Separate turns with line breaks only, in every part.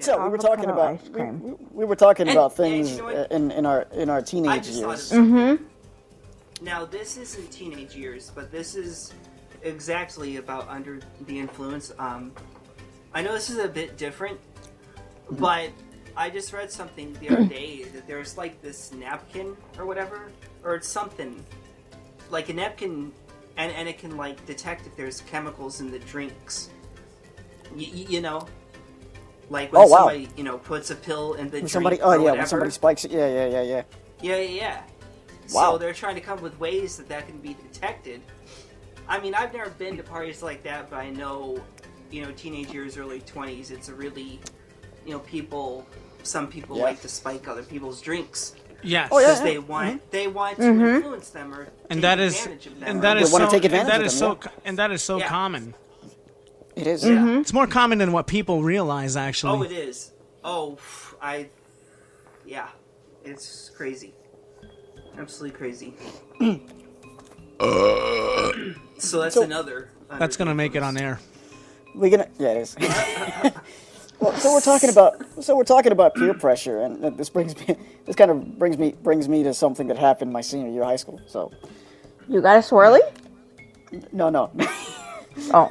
So we were talking about we were talking about things in our teenage years.
Now this isn't teenage years, but this is exactly about under the influence. I know this is a bit different, but I just read something the other day that there's like this napkin or whatever, or it's something like a napkin, and it can like detect if there's chemicals in the drinks. You know, like when somebody puts a pill in the drink.
When somebody spikes it. Yeah.
Wow. So they're trying to come up with ways that can be detected. I mean, I've never been to parties like that, but I know, teenage years, early 20s, it's a really, some people like to spike other people's drinks.
Yes.
Because they want to influence them or take advantage of them.
And that is
want to take advantage of them.
And that is so common.
It is.
Yeah.
It's more common than what people realize, actually.
Oh, it is. It's crazy. Absolutely crazy. So that's another.
That's gonna make it on air.
It is. Well, so we're talking about peer pressure, and this brings me to something that happened my senior year of high school. So,
you got a swirly?
No.
Oh,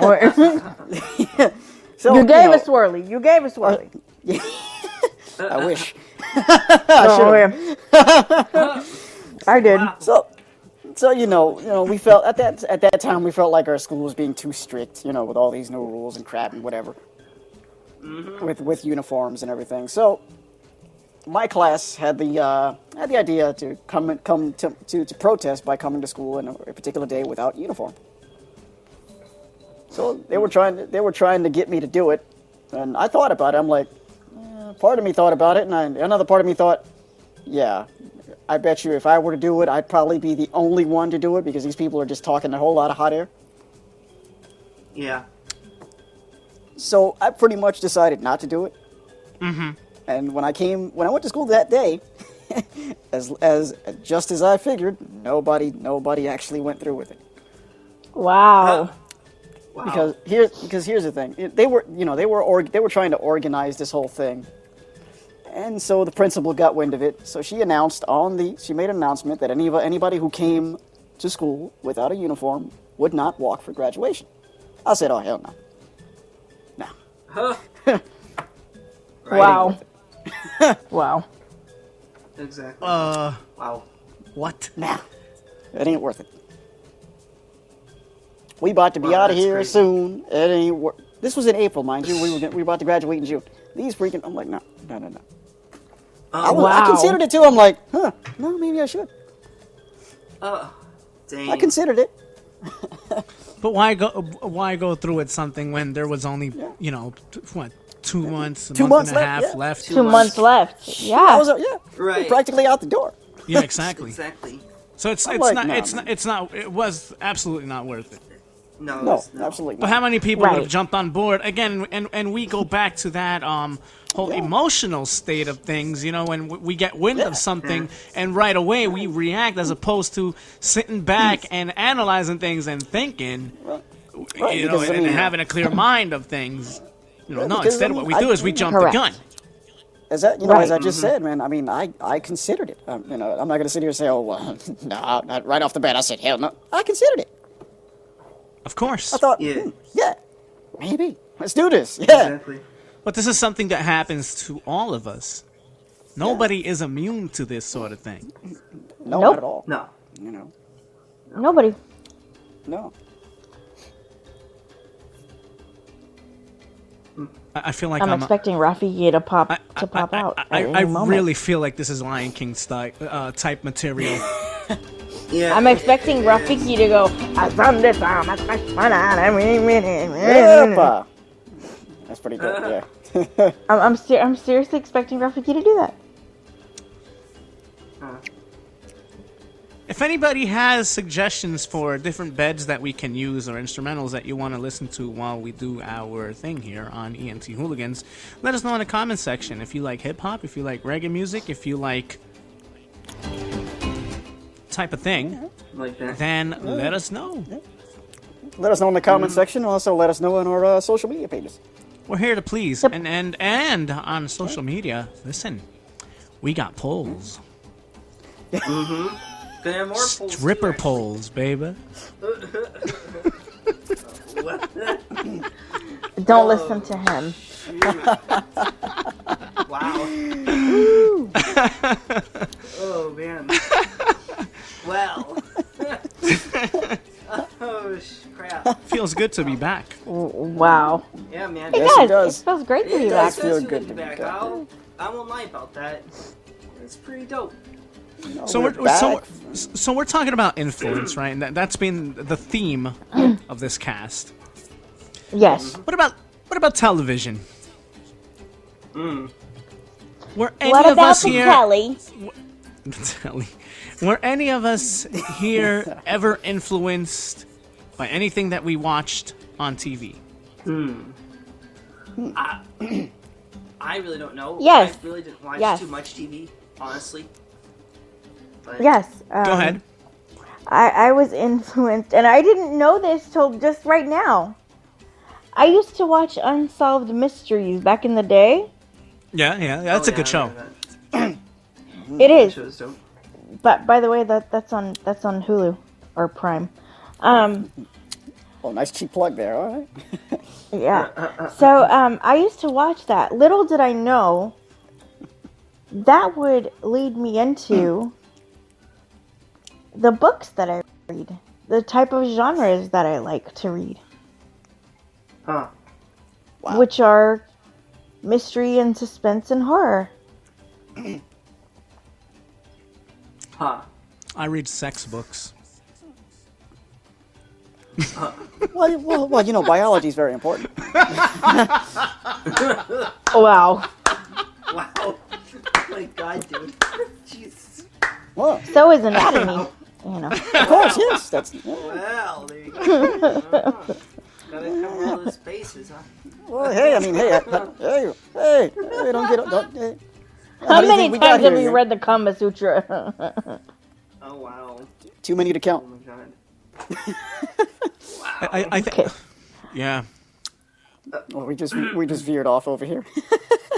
so,
you gave a swirly. You gave a swirly.
I wish.
I did.
Wow. So we felt at that time we felt like our school was being too strict, with all these new rules and crap and whatever, with uniforms and everything. So my class had the idea to come to protest by coming to school on a particular day without uniform. So they were trying to get me to do it, and I thought about it. I'm like, part of me thought about it, and another part of me thought, yeah, I bet you if I were to do it, I'd probably be the only one to do it because these people are just talking a whole lot of hot air.
Yeah.
So I pretty much decided not to do it.
Mm-hmm.
And when I went to school that day, just as I figured, nobody actually went through with it.
Wow.
Wow. Because here's the thing, they were trying to organize this whole thing, and so the principal got wind of it. So she made an announcement that anybody who came to school without a uniform would not walk for graduation. I said, oh hell no,
Huh.
Wow. Wow.
Exactly.
Wow. What?
Nah, it ain't worth it. We about to be out of here soon. It ain't worth. This was in April, mind you. We were about to graduate in June. These freaking. I'm like, no. I considered it too. I'm like, no, maybe I should.
Dang.
I considered it.
But why go through with something when there was only 2 months, a month and a half left?
2 months left. Yeah.
I was
right.
Practically out the door.
Yeah, exactly.
Exactly.
So it was absolutely not worth it.
No,
absolutely not.
But how many people would have jumped on board again? And we go back to that whole emotional state of things, when we get wind of something and right away we react as opposed to sitting back and analyzing things and thinking, and having a clear mind of things. Instead what we do is we jump the gun.
As I just said, man, I mean, I considered it. I'm not going to sit here and say, oh, well, no, not right off the bat. I said, hell no. I considered it.
Of course.
I thought, maybe. Let's do this. Yeah.
Exactly.
But this is something that happens to all of us. Nobody is immune to this sort of thing.
No, not at all.
No.
Nobody.
No.
I feel like
I'm expecting Rafiki to pop out.
I really feel like this is Lion King type material.
Yeah.
I'm expecting Rafiki to go.
That's pretty good. Yeah.
I'm seriously expecting Rafiki to do that.
If anybody has suggestions for different beds that we can use or instrumentals that you want to listen to while we do our thing here on EntHooligans, let us know in the comment section. If you like hip-hop, if you like reggae music, if you like type of thing,
like that,
then let us know.
Let us know in the comment section. Also, let us know on our social media pages.
We're here to please.
Yep.
And on social media, listen, we got polls.
Mm-hmm. Gonna have more polls
Stripper
too,
polls, baby.
Don't listen to him.
Wow. Oh man. Well. Oh crap.
Feels good to be back.
Wow.
Yeah, man.
It
Yes, it
does.
does.
It feels great to be
It
back.
does
feel
feel
good
to
to
be
be
back.
back.
I won't lie about that. It's pretty dope.
So
we're
so we're talking about influence, right? And that's been the theme of this cast.
Yes.
What about television? Were any
What
of
about
us
the
here?
telly?
Telly. Were any of us here ever influenced by anything that we watched on TV?
I really don't know.
Yes.
I really didn't watch
Yes.
too much TV, honestly. But
Yes.
Go ahead.
I was influenced, and I didn't know this till just right now. I used to watch Unsolved Mysteries back in the day.
Yeah, that's a good show.
It is,
Show's dope.
but by the way, that's on Hulu or Prime.
Oh, nice cheap plug there. All right.
Yeah. So I used to watch that. Little did I know that would lead me into the books that I read, the type of genres that I like to read,
Huh.
Wow.
which are mystery and suspense and horror.
Huh.
I read sex books.
Well, biology is very important.
Wow.
Wow. Oh my god, dude. Jesus.
Well,
So is anatomy. You know.
of course, yes. That's
Well, there you go. Gotta cover all those bases, huh?
well. Hey, I mean, hey, don't. Hey.
How
do you
many
think we got
times have
here,
you
yeah?
read the Kama Sutra?
Oh, wow.
Too many to
Oh
count.
my god.
I think.
Okay.
Yeah.
Well, we just veered off over here.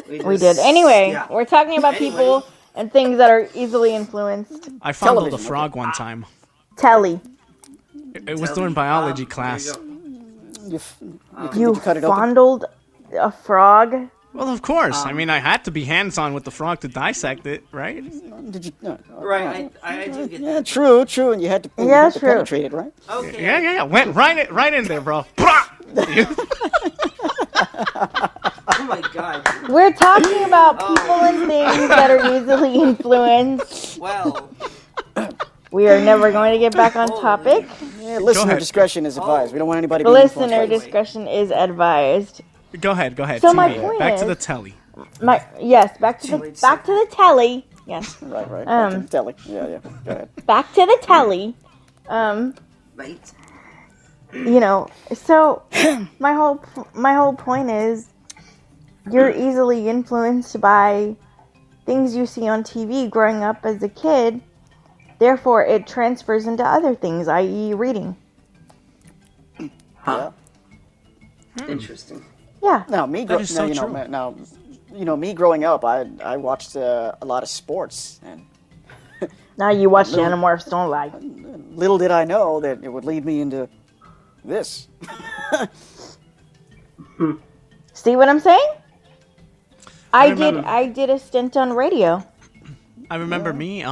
We did. Anyway,
Yeah.
we're talking about people and things that are easily influenced.
I fondled a
Television,
frog one time.
Telly.
It was during biology class.
You
You
cut it open?
fondled a frog?
Well, of course. I mean, I had to be hands-on with the frog to dissect it, right?
Did you?
Right, I do get
Yeah,
that.
true, and you had to,
true.
penetrate it, right?
Okay.
Yeah. Went right in there, bro.
Oh my god. Dude.
We're talking about people and things that are easily influenced.
Well,
We are never going to get back on topic.
Yeah, listener
ahead.
discretion is advised. We don't want anybody
The
being influenced
listener
by this.
discretion is advised.
Go ahead.
So my
TV.
point
Back to
is-
the telly.
Back to the telly. Yes.
Right.
Um,
Telly. Yeah. Go ahead.
Back to the telly.
mate.
So my whole point is you're easily influenced by things you see on TV growing up as a kid. Therefore, it transfers into other things, i.e., reading.
Huh. Interesting.
Yeah.
Now me,
That is so true.
Me growing up, I watched a lot of sports, and
Now you watch Animorphs, don't lie.
little did I know that it would lead me into this.
See what I'm saying? I
remember-
did a stint on radio.
I remember me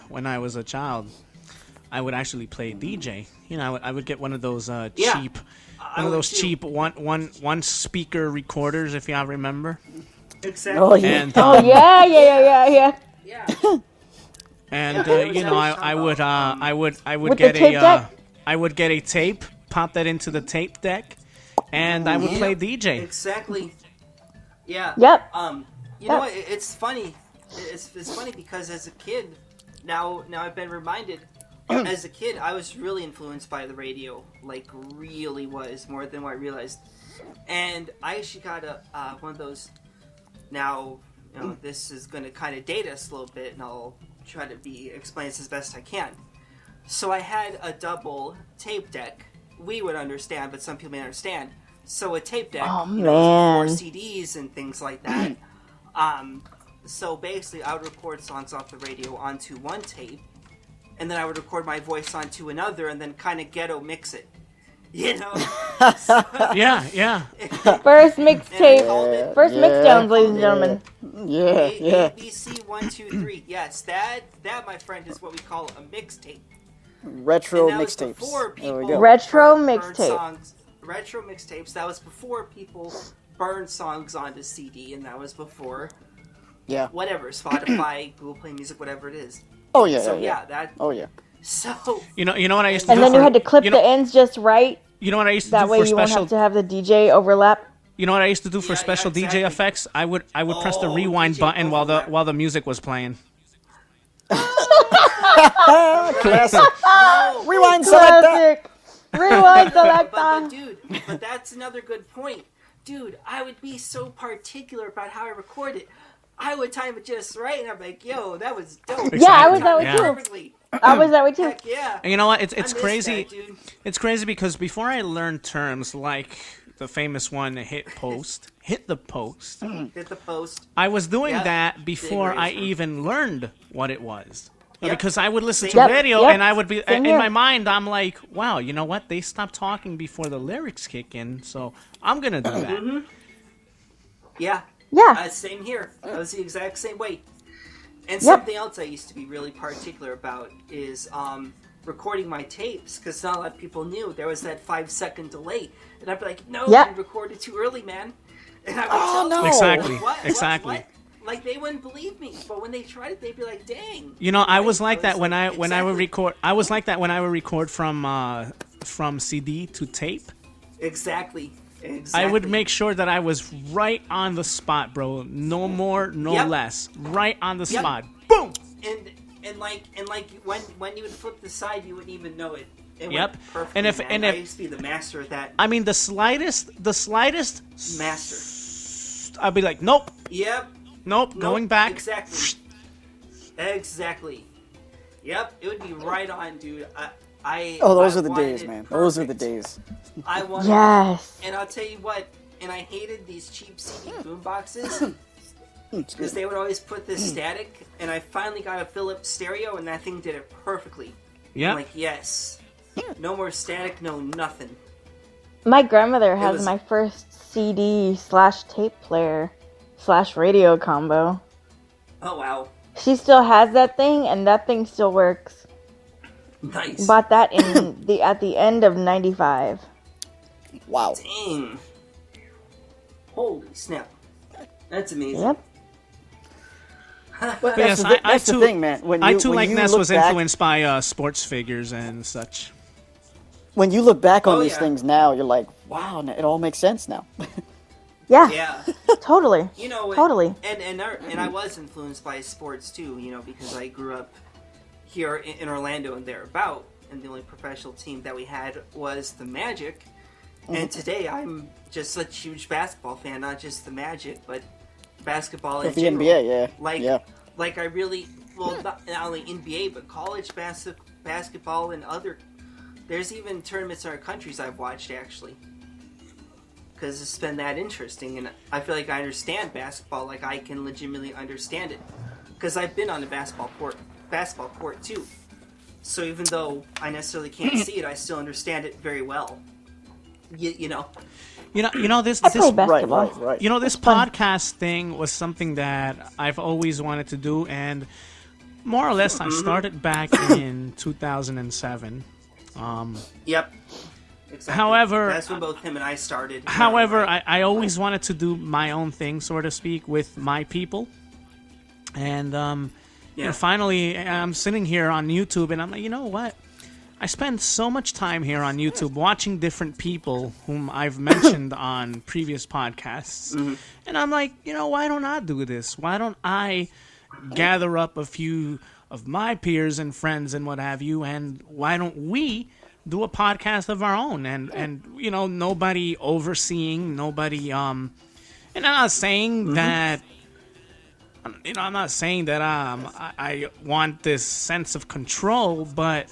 when I was a child, I would actually play DJ. I would get one of those cheap, cheap one speaker recorders, if y'all remember.
Exactly.
Oh yeah.
And
Oh yeah.
Yeah.
and
Yeah,
I would
With
get
the tape deck?
I would get a tape, pop that into the tape deck, and I would play DJ.
Exactly. Yeah.
Yep.
You know what? It's funny. It's funny because as a kid, now I've been reminded. As a kid, I was really influenced by the radio, like really was more than what I realized. And I actually got one of those. Now, this is going to kind of date us a little bit, and I'll try to explain this as best I can. So I had a double tape deck. We would understand, but some people may understand. So a tape deck,
Oh,
you know, is
man.
before CDs and things like that. So basically, I would record songs off the radio onto one tape, and then I would record my voice onto another, and then kind of ghetto mix it. You know?
Yeah.
First
And I
mixtape.
called it
First mixdowns, ladies and
yeah.
gentlemen.
Yeah.
ABC 1, 2, 3. Yes, that, my friend, is what we call a mixtape.
Retro
And that was
mixtapes.
before
There we
people
go.
Retro
burned
mixtape.
songs. Retro mixtapes. That was before people burned songs onto CD, and that was before
Yeah.
whatever, Spotify, Google Play Music, whatever it is.
Oh yeah.
So
yeah.
that.
Oh yeah.
So
You know what I used to
And
do
then
for,
you had to clip
you know,
the ends just right.
You know what I used to
That
do
way
for
you won't
special
have to have the DJ overlap.
You know what I used to do for
Yeah,
special
exactly.
DJ effects? I would press the
Oh,
rewind
DJ
button
overlap.
while the music was playing.
Classic. Rewind select that.
Classic. Rewind
but
selector.
dude, but that's another good point. Dude, I would be so particular about how I record it. I would time it just right, and I'm like, yo, that was dope.
Yeah, I was
Exactly.
that way
Yeah.
too.
Perfectly.
I was that way too.
Heck yeah.
And you know what? It's
I miss
crazy.
that, dude.
It's crazy because before I learned terms like the famous one, hit the post,
Hit the post.
I was doing
Yeah.
that before I
Eraser.
even learned what it was.
Yep.
Because I would listen to
Same.
radio
Yep.
and I would be
Same
in
here.
my mind. I'm like, wow, you know what? They stopped talking before the lyrics kick in, so I'm gonna do that.
Yeah.
Yeah.
Same here. I was the exact same way. And
Yep.
something else I used to be really particular about is recording my tapes, because not a lot of people knew there was that 5-second delay. And I'd be like, no,
Yep.
you recorded too early, man. And I would
Oh,
tell
no.
them,
Exactly.
What?
Exactly.
What? Like, they wouldn't believe me. But when they tried it, they'd be like, dang.
You know, I was
Right?
like that when I would
exactly.
record. I was like that when I would record from CD to tape.
Exactly.
I would make sure that I was right on the spot, bro. No more, no
Yep.
less. Right on the
Yep.
spot. Boom.
And like when you would flip the side, you wouldn't even know it. It
Yep.
went perfectly,
And if-
man.
and
I
if-
used to be the master at that.
I mean, the slightest.
Master.
I'd be like, nope,
Yep.
nope,
Nope,
going back.
Exactly. Yep. It would be right on, dude. I
Oh, those
I
are the
wanted
days,
it
man. Those are the
perfect.
days.
I wanted.
Yes.
And I'll tell you what. And I hated these cheap CD boom boxes because they would always put this static. And I finally got a Philips stereo, and that thing did it perfectly.
Yeah.
I'm like, yes. No more static, no nothing.
My grandmother has
was-
my first CD/tape player / radio combo.
Oh wow,
She still has that thing, and that thing still works.
nice.
Bought that in at the end of '95.
Wow.
Dang. Holy snap. That's amazing.
Yep.
But
Yes,
that's the thing, man. When
I
you,
too,
when
like
you
Ness,
look
was
back,
influenced by sports figures and such.
when you look back on
Oh,
these
yeah.
things now, you're like, wow, it all makes sense now.
Yeah.
Yeah.
Totally.
You know,
Totally.
And I was influenced by sports too. You know, because I grew up here in Orlando and thereabout, and the only professional team that we had was the Magic. And today I'm just such a huge basketball fan, not just the Magic, but basketball in
With the
general.
NBA, yeah.
Like,
yeah.
like I really, well, not only NBA, but college basketball and other. There's even tournaments in our countries I've watched actually, because it's been that interesting, and I feel like I understand basketball. Like I can legitimately understand it, because I've been on the basketball court too. So even though I necessarily can't see it, I still understand it very well. You know.
You know this
I play
this
basketball.
Right.
you know this podcast thing was something that I've always wanted to do, and more or less I started back in 2007.
Yep. Exactly.
However-
that's when both him and I started.
However, I always wanted to do my own thing, so to speak, with my people. And you know, finally, I'm sitting here on YouTube, and I'm like, you know what? I spend so much time here on YouTube watching different people whom I've mentioned on previous podcasts. And I'm like, you know, why don't I do this? Why don't I gather up a few of my peers and friends and what have you, and why don't we do a podcast of our own? And you know, nobody overseeing, nobody and I'm not saying that, you know, I'm not saying that I want this sense of control, but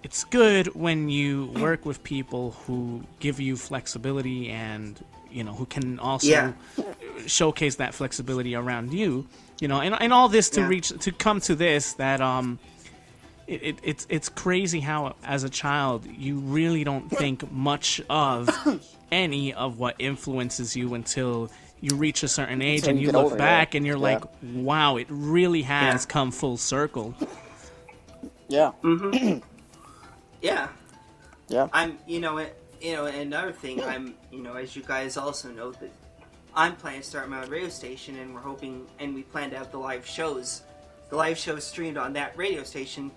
it's good when you work with people who give you flexibility and who can also showcase that flexibility around you. And all this to come to this that it's crazy how as a child you really don't think much of any of what influences you until you reach a certain age and you look back and you're like, wow, it really has come full circle.
Yeah.
Mm-hmm. Yeah.
Yeah.
Another thing, as you guys also know, that I'm planning to start my own radio station, and we're hoping, and we plan to have the live shows streamed on that radio station,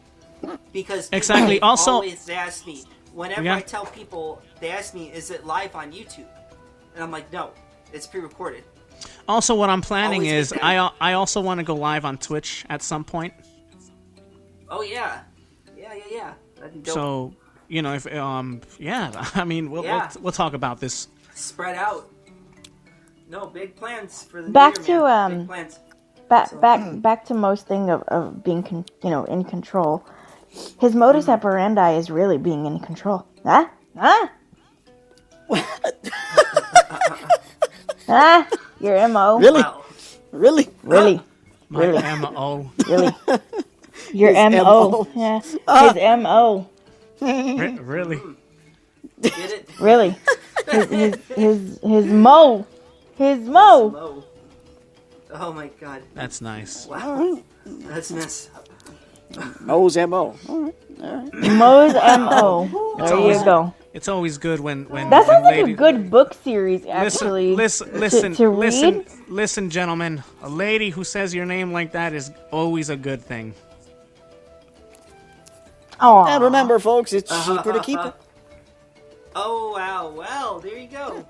because people always ask me, whenever I tell people, they ask me, is it live on YouTube? And I'm like, no, it's pre-recorded.
Also, what I'm planning is I also want to go live on Twitch at some point.
Oh yeah.
So, if I mean, we'll talk about this.
Spread out. No, big plans for the
back
new year,
to
man. Big plans.
Back to Mo's thing of being in control. His modus operandi is really being in control. Huh? Your MO.
Really?
Wow.
Really?
My MO.
Really? Your MO. Yeah. His MO.
Really?
Get it?
Really? His Mo. His Mo.
Oh my god.
That's nice.
Wow. That's messed up.
Mo's MO. All right.
Mo's MO. There you go.
It's always good when
that sounds like
ladies...
a good book series, actually.
Listen, gentlemen. A lady who says your name like that is always a good thing.
Aww.
And remember, folks, it's cheaper to keep it.
Oh wow! Well, there you go.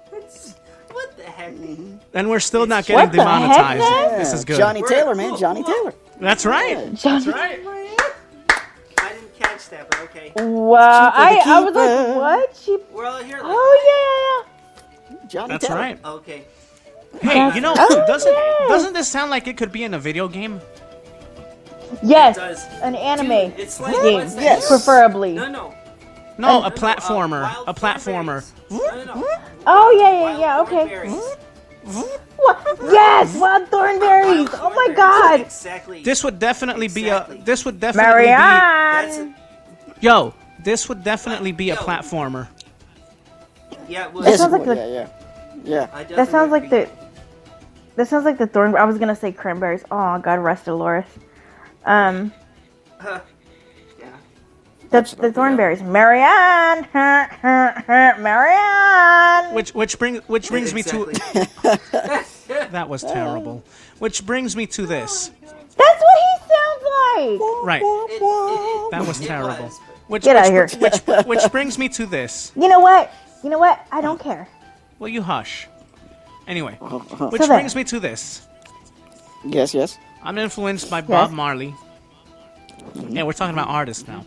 What the heck?
And we're still not getting demonetized.
Yeah.
This is good.
Johnny Taylor, man. Johnny Taylor.
That's right. That's right.
I didn't catch that, but okay.
Wow. I was like, what?
We're all here.
Oh, yeah.
Johnny
That's
Taylor.
right.
Okay.
Hey, doesn't this sound like it could be in a video game?
Yes.
It does.
An anime
Dude, it's like,
game.
what's that?
Yes.
Preferably.
No, a platformer.
Wild
A platformer.
Thornberries. No.
Oh, yeah.
Wild
Okay.
Thornberries.
What? Yes, wild thornberries. Oh my god.
Exactly.
This would definitely be
Marianne.
this would definitely be a platformer.
Yeah, it was.
Yes,
sounds like
yeah.
That sounds like the thorn. I was gonna say cranberries. Oh, God rest Dolores.
Yeah.
That's the thornberries. Marianne. Marianne.
Which brings me to that was terrible. Which brings me to this.
That's what he sounds like.
Right. That was terrible.
Get out of here.
Which brings me to this.
You know what? I don't care.
Well, you hush. Anyway,
So
which
then.
brings me to this.
Yes.
I'm influenced by Bob Marley. Yeah, we're talking about artists now.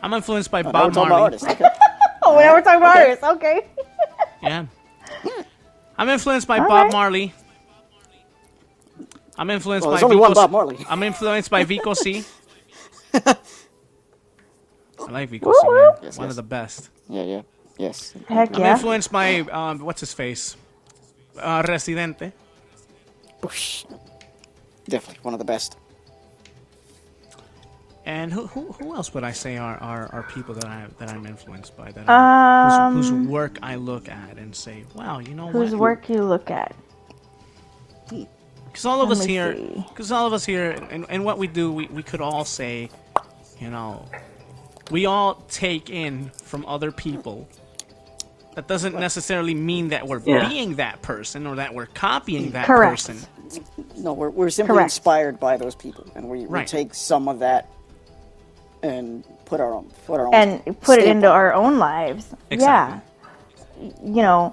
I'm influenced by Bob
Talking about
Marley.
artists. Okay.
Oh, now we're talking about artists. Okay.
Yeah. I'm influenced by
All
Bob
right.
Marley. I'm influenced
Well,
by
there's only
Vico
one Bob Marley.
I'm influenced by Vico C. I like Vico
Woo
C, man.
woo.
Yes,
One
yes.
of the best.
Yeah. Yes.
Heck
I'm
yeah.
influenced by what's his face? Residente.
Whoosh. Definitely one of the best.
And who else would I say are people that I'm influenced by that whose work I look at and say, wow, you know
Whose
what?
work you look at?
Because all of us
Let me
here,
see.
and what we do, we could all say, we all take in from other people. That doesn't necessarily mean that we're being that person or that we're copying that
Correct.
person.
No, we're simply
Correct.
inspired by those people, and we
Right.
take some of that and put our own
And put it
stamp
into
on
our own lives.
Exactly.
Yeah.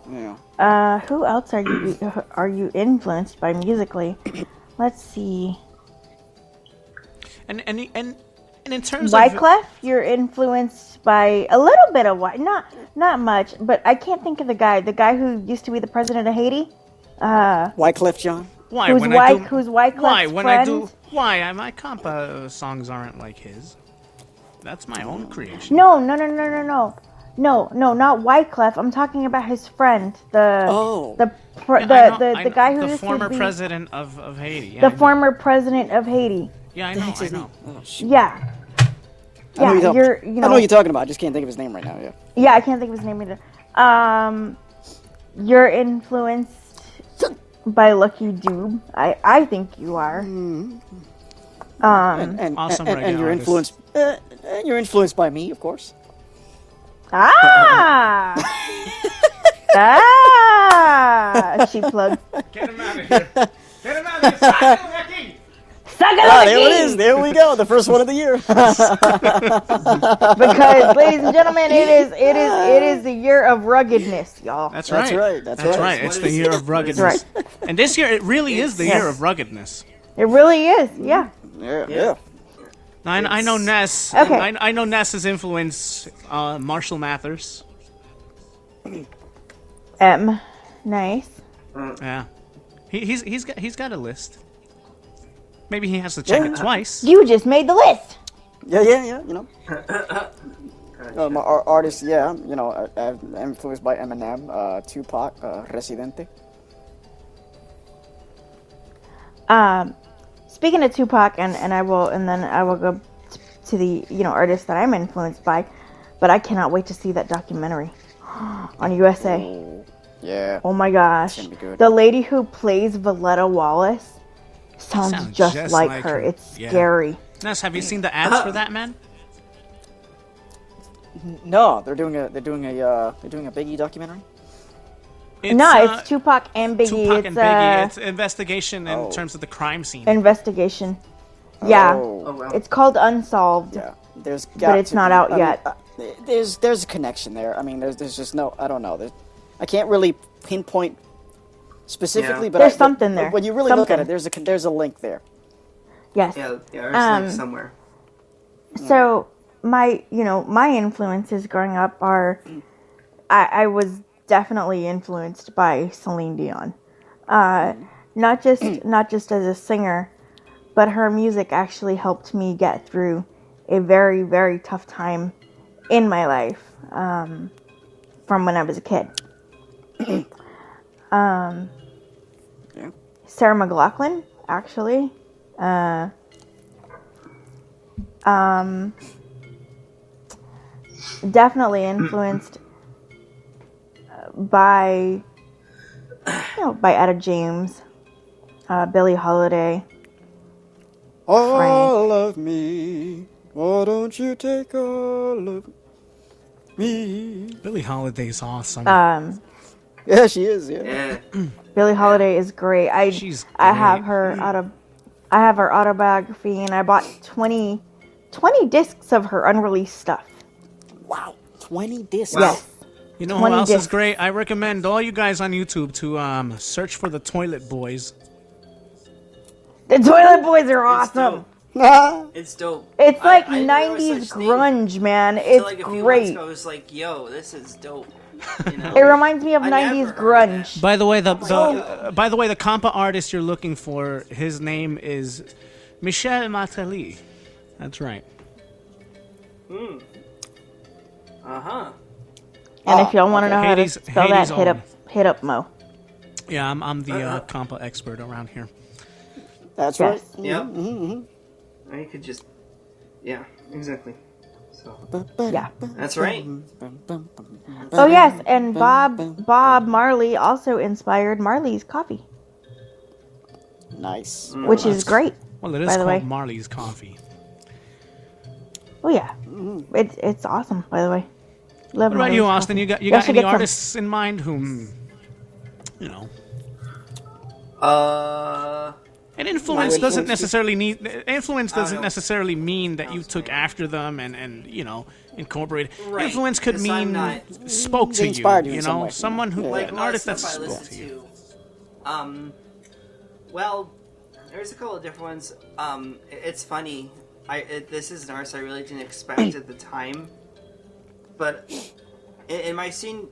Who else are you influenced by musically? Let's see.
And in terms of
Wyclef, you're influenced by a little bit of not much, but I can't think of the guy who used to be the president of Haiti.
Wyclef Jean.
why
Who's
when I do
Wyclef's
why when
friend?
I do why my compa songs aren't like his. That's my own creation.
No, not Wyclef. I'm talking about his friend, the guy who
the
used
former
to be
president of Haiti. Yeah,
the former president of Haiti.
Yeah, I know.
Oh, shoot.
Yeah.
I know
Yeah,
I know what you're talking about. I just can't think of his name right now. Yeah.
Yeah, I can't think of his name either. You're influenced by Lucky Dube. I think you are.
And
Awesome
and you're
reggae
you're influenced by me, of course.
Ah! She plugged.
Get him out of here. Get him out of here.
Suck it,
Ah, there it is. There we go. The first one of the year.
Because, ladies and gentlemen, it is the year of ruggedness, y'all.
That's right.
That's right.
It's the year of ruggedness. And this year, it really is the year of ruggedness.
It really is. Yeah.
Yeah.
I know Ness.
Okay.
I know Ness's influence. Marshall Mathers.
Nice.
Yeah. He's got a list. Maybe he has to check it twice.
You just made the list.
Yeah. You know. My artists, yeah. You know, I'm influenced by Eminem, Tupac, Residente.
Speaking of Tupac, and then I will go to the artists that I'm influenced by, but I cannot wait to see that documentary on USA.
Oh, yeah.
Oh my gosh,
It's gonna be good.
the lady who plays Valletta Wallace sounds just like her. It's scary.
Ness, have you seen the ads for that, man?
No, they're doing a Biggie documentary.
It's Tupac and Biggie.
Tupac and Biggie. It's investigation in terms of the crime scene.
Investigation. Yeah.
Oh,
wow.
It's called Unsolved.
Yeah. But
it's not out yet.
There's a connection there. I mean, there's just no. I don't know. I can't really pinpoint specifically, but
there's something there.
When you really look at it, there's a link there.
Yes.
Yeah, there's like somewhere.
So my influences growing up are, I was definitely influenced by Celine Dion, not just as a singer, but her music actually helped me get through a very, very tough time in my life, from when I was a kid. Sarah McLachlan, actually. Definitely influenced by Etta James, Billie Holiday.
All of me, why don't you take all of me?
Billie Holiday's awesome.
Yeah, she is. Yeah.
Billie Holiday is great.
She's great.
I have her autobiography, and I bought 20 discs of her unreleased stuff.
Wow, 20 discs.
Wow.
Yes.
You know who else is great? I recommend all you guys on YouTube to search for the Toilet Boys.
The Toilet Boys are awesome.
It's dope.
It's like
I never
90s
such
grunge, man.
So
It's
like a few months
great.
ago, I was like, "Yo, this is dope." You know?
It reminds me of
I
90s
never heard
grunge.
By the way, the compa artist you're looking for, his name is Michel Martelly. That's right.
And if y'all want to know how to
Hades-
spell
Hades
that, hit up Mo.
Yeah, I'm the compa expert around here.
That's
Yes.
right.
Yep. Or you could just, yeah, exactly. So
Yeah.
that's right.
Oh yes, and Bob Marley also inspired Marley's coffee,
Nice.
which is great.
Well, it is
By the
called
way.
Marley's Coffee.
Oh yeah, it's awesome. By the way, love
What about you,
Marley's
Austin?
coffee.
You got
Y'all
any
should get some.
artists in mind whom, you know? And influence doesn't necessarily necessarily mean that you took after them and incorporated.
Right,
Influence could
'cause I'm
mean
not-
spoke to
They
you.
inspired you in
You
some
know,
way.
someone who
Like
an
a lot of
artist that
stuff I
spoke
listen
to you.
Well, there's a couple of different ones. It's funny. This is an artist I really didn't expect at the time, but in my senior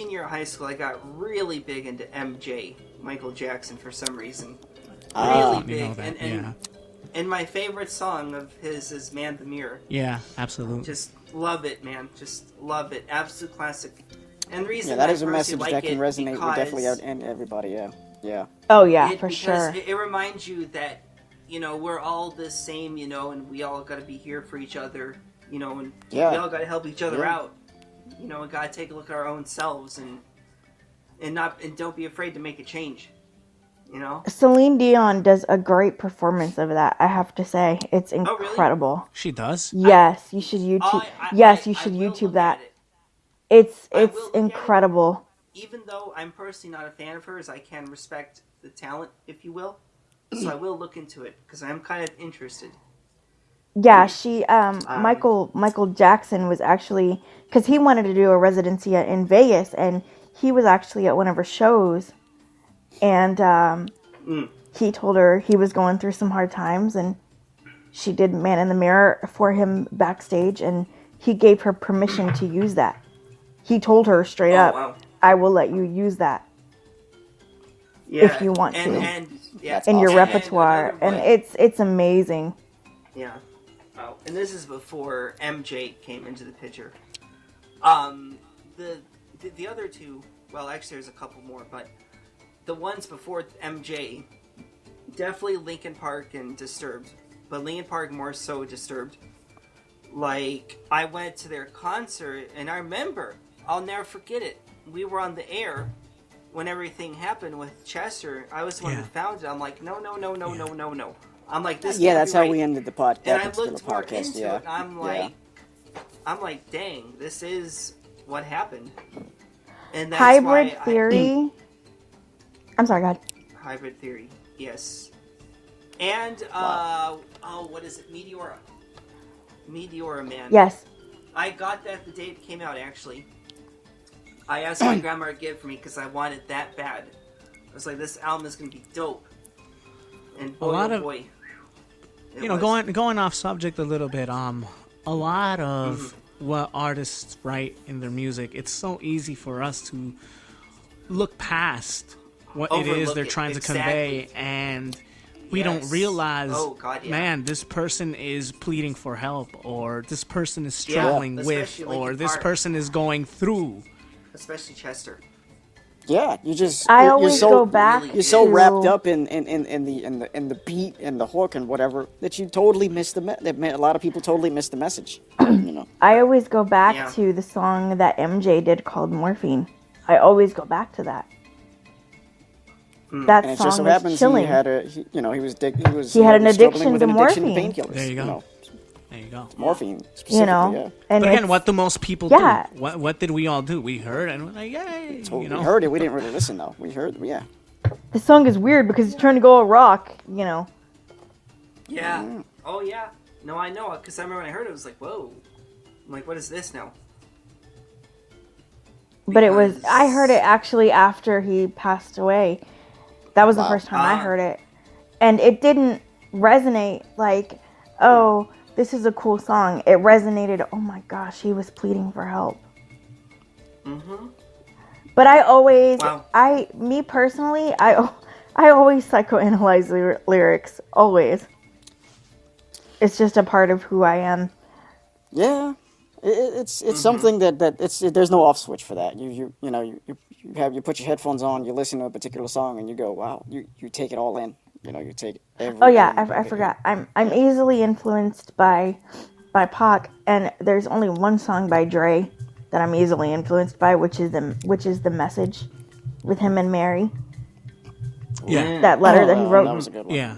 year of high school, I got really big into MJ, Michael Jackson, for some reason. Really big,
You know that,
and
yeah.
And my favorite song of his is Man the Mirror.
Yeah, absolutely.
Just love it, man. Just love it. Absolute classic. And the reason
that
I
is a message
like
that can resonate with definitely
because
and everybody. Yeah.
Oh yeah, for
because
sure.
it reminds you that, we're all the same, and we all got to be here for each other, and we all got to help each other out. We got to take a look at our own selves and don't be afraid to make a change.
Celine Dion does a great performance of that. I have to say, it's incredible.
Oh, really? She does.
Yes, you should YouTube. You should YouTube that. It's incredible.
Even though I'm personally not a fan of hers, I can respect the talent, if you will. So I will look into it because I'm kind of interested.
Yeah, she Michael Jackson was actually, because he wanted to do a residency in Vegas, and he was actually at one of her shows, and he told her he was going through some hard times, and she did Man in the Mirror for him backstage, and he gave her permission to use that. He told her straight up,
wow.
I will let you use that if you want to in your repertoire, and it's amazing.
Yeah. Oh, and this is before MJ came into the picture. The other two, well, actually there's a couple more, but the ones before MJ, definitely Linkin Park and Disturbed, but Linkin Park more so Disturbed. Like, I went to their concert, and I remember, I'll never forget it. We were on the air when everything happened with Chester. I was the one who found it. I'm like, no. I'm like, this.
Yeah, that's
can't be
how we ended the podcast.
And I looked more into it. And I'm like, dang, this is what happened. And that's
Hybrid Theory. I'm sorry, go ahead.
Hybrid Theory, yes. And what is it? Meteora Man.
Yes.
I got that the day it came out, actually. I asked my grandma to get it for me because I wanted that bad. I was like, this album is going to be dope. And boy,
going off subject a little bit, a lot of what artists write in their music, it's so easy for us to look past what it is they're trying to convey, and we don't realize, man, this person is pleading for help, or this person is struggling with, or this person is going through.
Especially Chester.
Yeah,
I always go back.
You're so wrapped up in the beat and the hook and whatever that you totally miss a lot of people totally miss the message.
I always go back to the song that MJ did called Morphine. I always go back to that. That
and
song
it just so
is
happens
chilling.
He had
an addiction to morphine.
Painkillers.
There you go. There you go.
Morphine, specifically,
And
but again, what do most people do? What did we all do? We heard and we're like, yay!
We heard it. We didn't really listen though. We heard,
The song is weird because it's trying to go all rock.
Yeah. Oh yeah. No, I know, because I remember when I heard it, I was like, whoa. I'm like, what is this now?
But I heard it actually after he passed away. That was the first time I heard it. And it didn't resonate like, oh, this is a cool song. It resonated, oh my gosh, he was pleading for help.
Mm-hmm.
But I always, me personally, I always psychoanalyze lyrics. Always. It's just a part of who I am.
Yeah. It's something that there's no off switch for that. You put your headphones on, you listen to a particular song, and you go, wow, you take it all in. You take every.
Oh yeah, I forgot. I'm easily influenced by Pac, and there's only one song by Dre that I'm easily influenced by, which is the Message, with him and Mary.
Yeah.
That letter that he wrote.
That was a good one.
Yeah.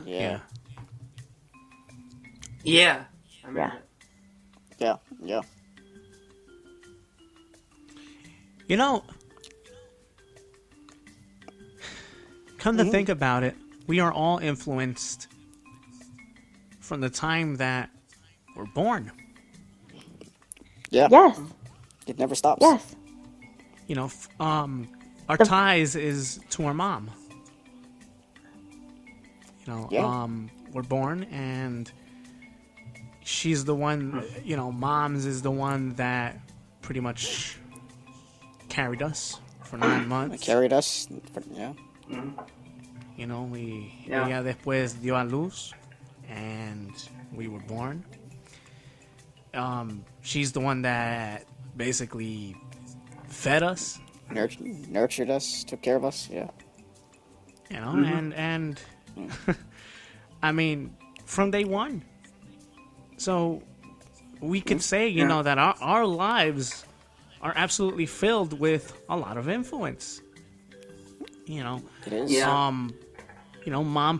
Yeah. I remember that.
Yeah.
Come to think about it, we are all influenced from the time that we're born.
Yeah.
Yes.
It never stops.
Yes.
Our ties is to our mom. We're born and she's the one, moms is the one that pretty much carried us for 9 months.
Carried us,
ella después dio a luz. and we were born. She's the one that basically fed us,
nurtured us, took care of us. Yeah.
you know, and I mean, from day one. So we could say, you know, that our lives are absolutely filled with a lot of influence. You know,
It is.
Yeah.
You know, mom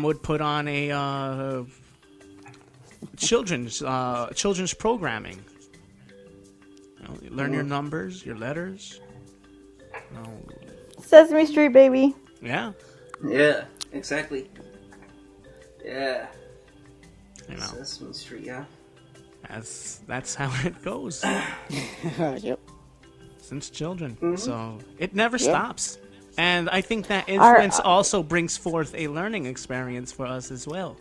would put on a children's programming. You know, you learn your numbers, your letters. You know,
Sesame Street, baby.
yeah.
Yeah. Exactly. Yeah.
You know,
Sesame Street. Yeah.
that's how it goes
Yep.
since children. So it never stops. And I think that
Our-
influence also brings forth a learning experience for us as well.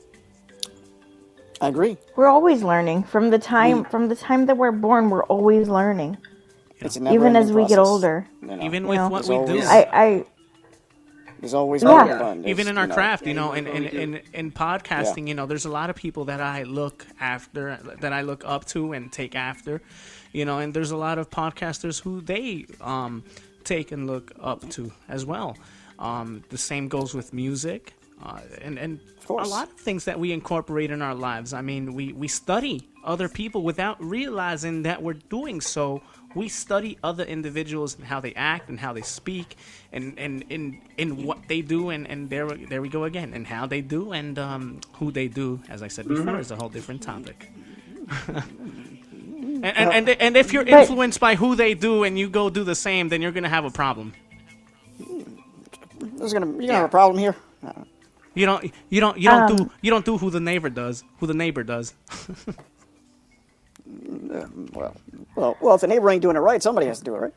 I agree.
We're always learning from the time that we're born. We're always learning,
It's a
even as
never-ending
we get
process,
older.
you know.
Even
You
with
know,
what
There's
we do.
always-
I
There's always
Yeah.
more to learn.
Even
There's,
in our
you know,
craft, you
Yeah,
know,
even with what we
in podcasting, you know, there's a lot of people that I look after, that I look up to and take after, you know, and there's a lot of podcasters who they take and look up to as well. The same goes with music, and a
course.
lot of things that we incorporate in our lives. I mean, we study other people without realizing that we're doing so. We study other individuals and how they act and how they speak and in what they do, and there we go again, and how they do and who they do, as I said before, is a whole different topic. and if you're influenced by who they do and you go do the same, then you're gonna have a problem.
you're gonna have a problem here.
You don't do who the neighbor does. Who the neighbor does.
Well, if the neighbor ain't doing it right, somebody has to do it right.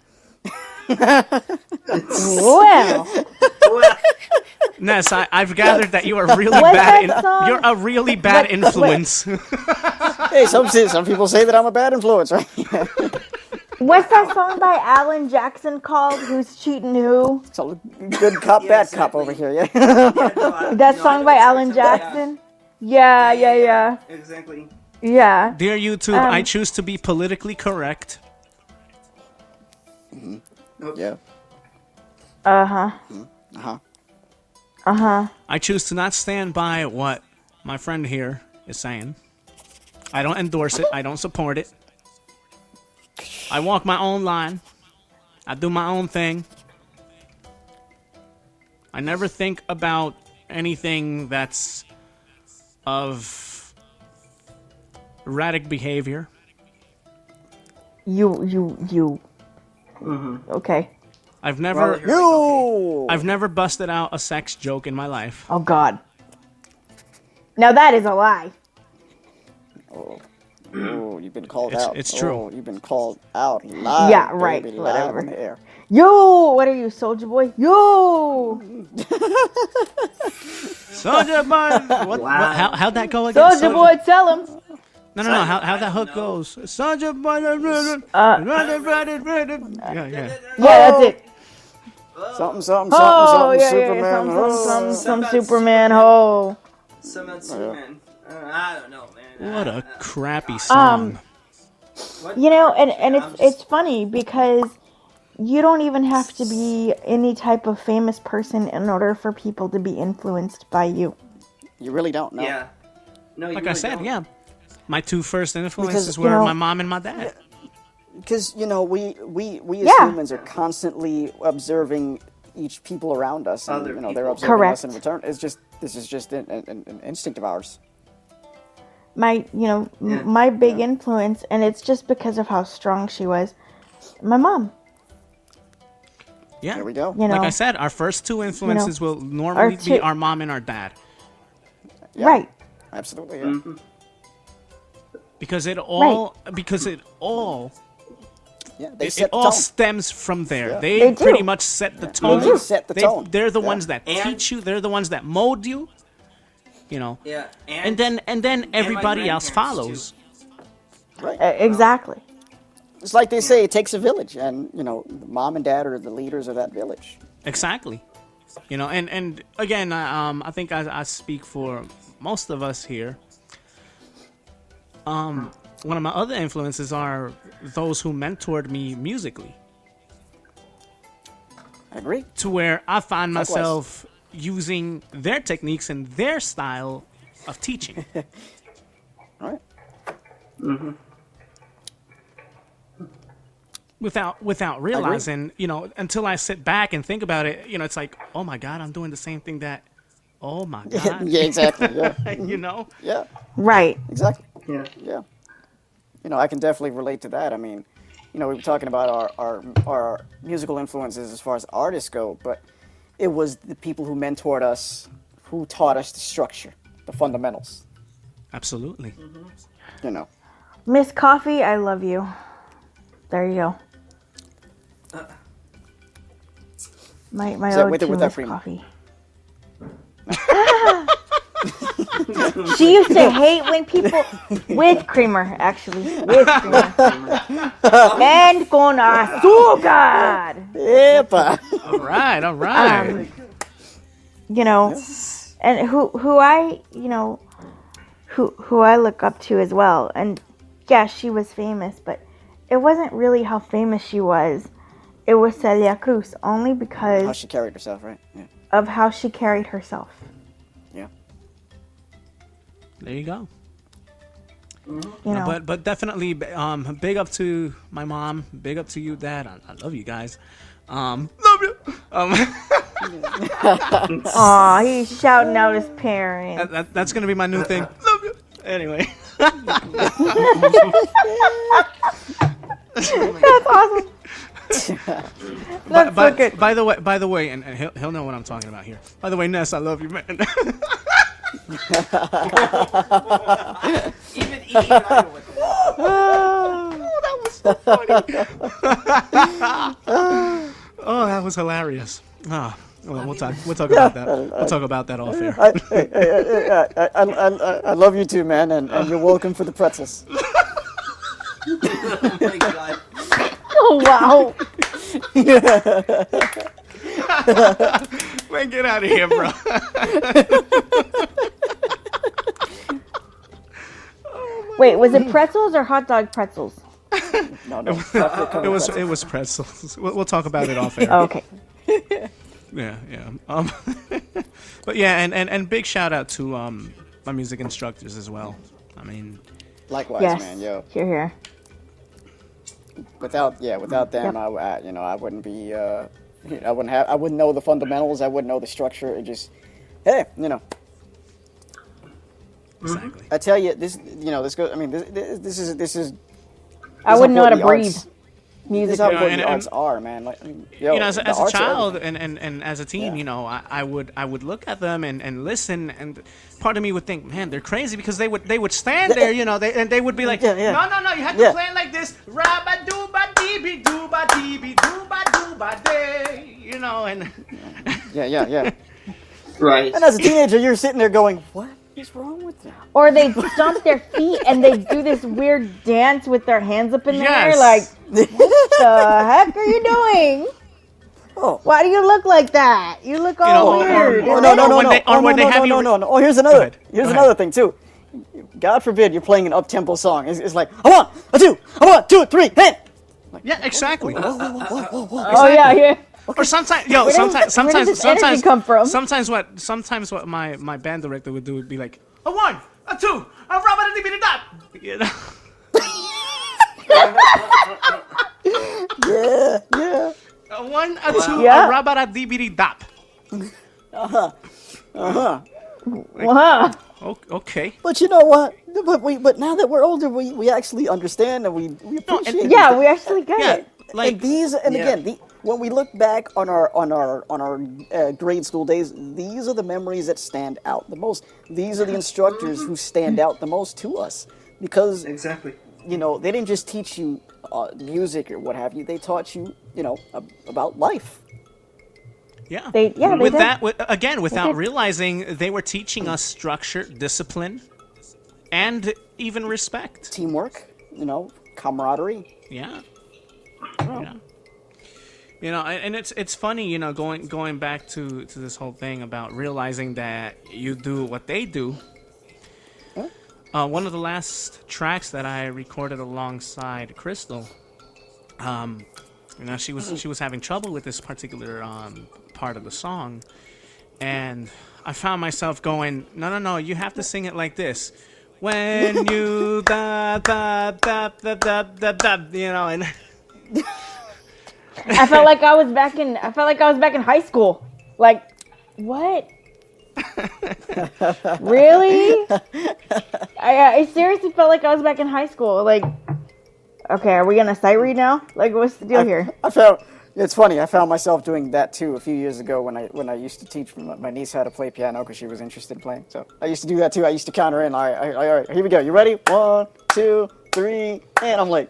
well,
Ness, I've gathered that you are really
What's
bad.
that song?
You're a really bad influence.
Hey, some people say that I'm a bad influence, right?
what's that song by Alan Jackson called? Who's cheating who?
So good cop,
Yeah,
bad cop
exactly.
over here, yeah.
That song by Alan Jackson. Yeah.
Exactly.
Yeah.
Dear YouTube, I choose to be politically correct.
Yeah.
Uh-huh.
I choose to not stand by what my friend here is saying. I don't endorse it. I don't support it. I walk my own line. I do my own thing. I never think about anything that's of erratic behavior.
You. Okay.
I've never
You.
I've never busted out a sex joke in my life.
Oh God. Now that is a lie.
Oh, you've been called out.
It's true.
Oh, you've been called out live.
Yeah, right,
Baby,
whatever.
Live on the air.
You. What are you, Soldier Boy? You.
Soldier boy. What,
Wow.
how'd that go again?
Soldier Boy, tell him.
No. How that hook goes? Soldier boy. Yeah.
Yeah, that's it.
Something,
Oh, yeah,
Superman.
some
Something
Superman. Oh.
Some Superman. I don't know, man.
What a crappy song.
What?
You know, and
I'm
it's funny because you don't even have to be any type of famous person in order for people to be influenced by you.
You really don't know.
Yeah. No, you
Like
really
I said,
don't.
yeah. My two first influences
Because,
were
you know-
my mom and my dad.
Because, you know, we as
Yeah.
humans are constantly observing each people around us. And,
Other
you know, they're
people.
observing
Correct.
us in return. This is just an instinct of ours.
My big influence, and it's just because of how strong she was, my mom.
Yeah.
There we go.
You know,
Like I said, our first two influences will normally
our
be
two-
our mom and our dad.
Yeah,
right?
Absolutely. Yeah.
Mm-hmm.
Because it all
Yeah, they
it
set the
all
tone.
stems from there.
Yeah.
They
They do.
pretty much set the tone.
do set the tone.
They're the
Yeah.
ones that
And-
teach you. They're the ones that mold you. You know.
Yeah.
And then everybody else
grandparents,
follows.
Right.
Exactly.
It's like they say, it takes a village, and you know, mom and dad are the leaders of that village.
Exactly. You know, and again, I think I speak for most of us here. One of my other influences are those who mentored me musically.
I agree.
To where I find
Likewise.
myself using their techniques and their style of teaching.
All right.
Without realizing, you know, until I sit back and think about it, you know, it's like, oh my God, I'm doing the same thing that, oh my God.
Yeah, exactly. Yeah.
You know?
Yeah,
Right.
exactly.
Yeah.
Yeah. You know, I can definitely relate to that. I mean, you know, we were talking about our musical influences as far as artists go, but it was the people who mentored us, who taught us the structure, the fundamentals,
Absolutely.
you know.
Miss Coffee, I love you. There you go. My
Is that
ode
with or
to
without
Miss
creamer?
Coffee. She used to hate when people with creamer, actually, with creamer. And con azúcar.
Epa.
All right.
You know, and who I, you know, who I look up to as well. And yeah, she was famous, but it wasn't really how famous she was. It was Celia Cruz, only
How
because
she carried herself, right? Yeah.
of how she carried herself.
Yeah.
There you go.
You know,
But definitely, big up to my mom. Big up to you, Dad. I love you guys. Love you.
aw, he's shouting out his parents.
That's gonna be my new thing. Love you. Anyway.
That's awesome. That's so good.
By the way, and he'll know what I'm talking about here. By the way, Ness, I love you, man.
Even I know what
Oh, that was so funny. Oh, that was hilarious. Ah, well, we'll talk about that. We'll talk about that off air.
I love you too, man, and you're welcome for the pretzels.
Oh my God.
Oh, wow.
Man, get out of here, bro.
Wait, was it pretzels or hot dog pretzels?
No.
It was pretzels. We'll talk about it off air.
Oh, okay.
Yeah. But yeah, and big shout out to my music instructors as well. I mean,
Likewise,
Yes.
man. Yo,
Here.
without them,
Yep.
I wouldn't be. I wouldn't know the fundamentals. I wouldn't know the structure. It just, hey, you know.
exactly.
I tell you, this goes. I mean, this is.
I wouldn't know how to
important the
breathe.
arts- This
Music.
is how
Yeah,
important the
and-
arts are, man. Like, I mean, yo,
You know, as
the
a
arts are
child
everything.
and as a teen,
Yeah.
you know, I would look at them and listen, and part of me would think, man, they're crazy, because they would stand there, you know, they would be like,
Yeah, yeah.
no, you have to
Yeah.
play it like this, rabba dooba deeby dooba deeby dooba dooba day, you know, and
Yeah.
Right.
And as a teenager, you're sitting there going, "What is wrong with them?"
Or they stomp their feet and they do this weird dance with their hands up in the air.
Yes.
Like, what the heck are you doing?
Oh.
Why do you look like that? You look all
know,
weird.
Oh,
Or
no.
when they have you-
No. Oh, here's
Go
another.
ahead.
Here's
Go
another
ahead.
thing too. God forbid you're playing an up-tempo song. It's like a 1, a 2, a 1, 2, 3, hit.
yeah, exactly.
Oh, yeah.
Or sometimes,
where does this energy come from?
Sometimes what my band director would do would be like, a 1, a 2, a rabba deeby dop, you know.
Yeah.
A 1, a 2,
Yeah.
a rabba deeby dop.
Wow.
Okay.
But you know what? But now that we're older, we actually understand and we appreciate.
Yeah, we actually get
Yeah,
it.
like
And these, and
Yeah.
again, when we look back on our grade school days, these are the memories that stand out the most. These are the instructors who stand out the most to us, because
Exactly.
you know, they didn't just teach you music or what have you. They taught you, you know, about life.
yeah.
They
with
did.
that again, without
did.
realizing, they were teaching us structure, discipline, and even respect.
Teamwork, you know, camaraderie.
Yeah. And it's funny, going back to this whole thing about realizing that you do what they do. One of the last tracks that I recorded alongside Crystal, she was having trouble with this particular part of the song, and I found myself going, no, you have to sing it like this. When you da da da da da da da, and
I felt like I was back in high school. Like, what? Really? I seriously felt like I was back in high school. Like, okay, are we gonna sight read now? Like, what's the deal here?
It's funny. I found myself doing that too a few years ago when I used to teach my niece how to play piano because she was interested in playing. So I used to do that too. I used to count her in. All right, here we go. You ready? 1, 2, 3, and I'm like,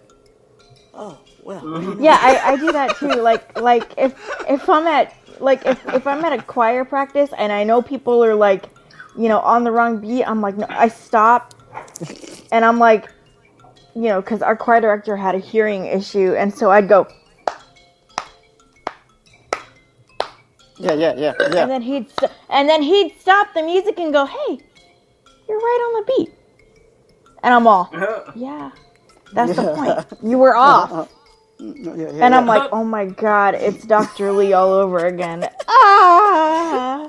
oh well.
Yeah, I do that too. Like if I'm at if I'm at a choir practice and I know people are like, on the wrong beat, I'm like, no, I stop, and I'm like, because our choir director had a hearing issue, and so I'd go.
Yeah.
And then he'd stop the music and go, "Hey, you're right on the beat." And I'm all, "Yeah, that's the point. You were off." And I'm like, "Oh my God, it's Dr. Lee all over again." Ah.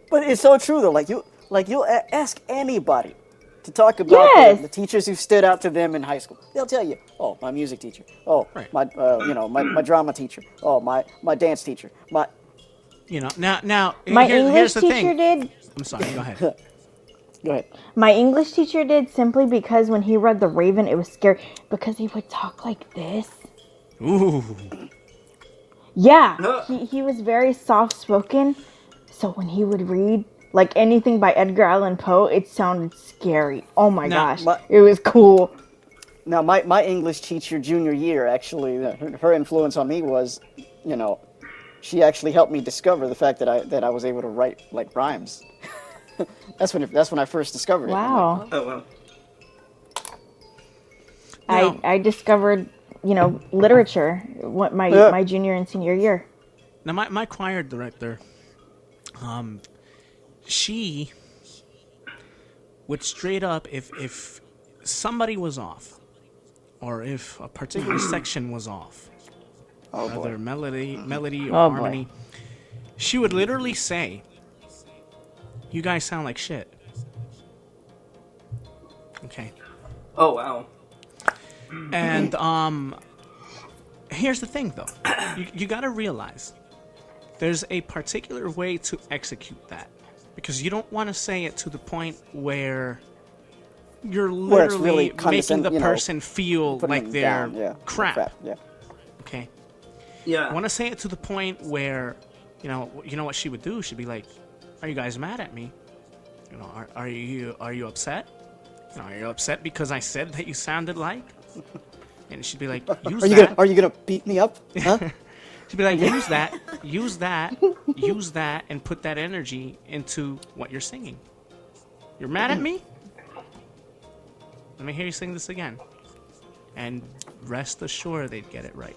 But it's so true though. You'll ask anybody to talk about the teachers who stood out to them in high school. They'll tell you, "Oh, my music teacher. Oh, right. my drama teacher. Oh, my dance teacher.
Now
my
here's
English
the
teacher
thing.
did.
I'm sorry. Go ahead.
Go ahead.
My English teacher did simply because when he read The Raven, it was scary because he would talk like this.
Ooh.
Yeah, he was very soft-spoken, so when he would read like anything by Edgar Allan Poe, it sounded scary. Oh my gosh, it was cool.
Now, my English teacher junior year, actually, her influence on me was, she actually helped me discover the fact that I was able to write like rhymes. That's when I first discovered it.
Wow.
Oh wow.
I discovered, literature my junior and senior year.
Now my choir director, she would straight up, if somebody was off, or if a particular section was off, whether melody or harmony, she would literally say, "You guys sound like shit." Okay.
Oh wow.
And here's the thing though, you got to realize there's a particular way to execute that, because you don't want to say it to the point where you're literally making the person feel like they're crap. Yeah. Okay.
Yeah.
I want to say it to the point where, you know what she would do? She'd be like, "Are you guys mad at me? Are you upset? Are you upset because I said that you sounded like?" And she'd be like, "Are you gonna beat me up? Huh?" She'd be like, use that, and put that energy into what you're singing. You're mad at me? Let me hear you sing this again. And rest assured they'd get it right.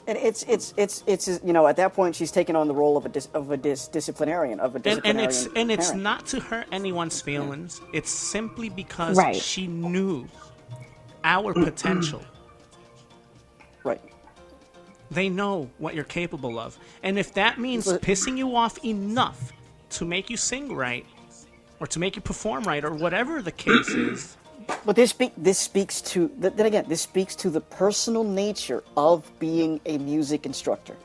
And it's at that point she's taken on the role of a disciplinarian. And
it's not to hurt anyone's feelings. It's simply because she knew our potential.
Right.
They know what you're capable of. And if that means pissing you off enough to make you sing right, or to make you perform right, or whatever the case is.
But this speaks to the personal nature of being a music instructor.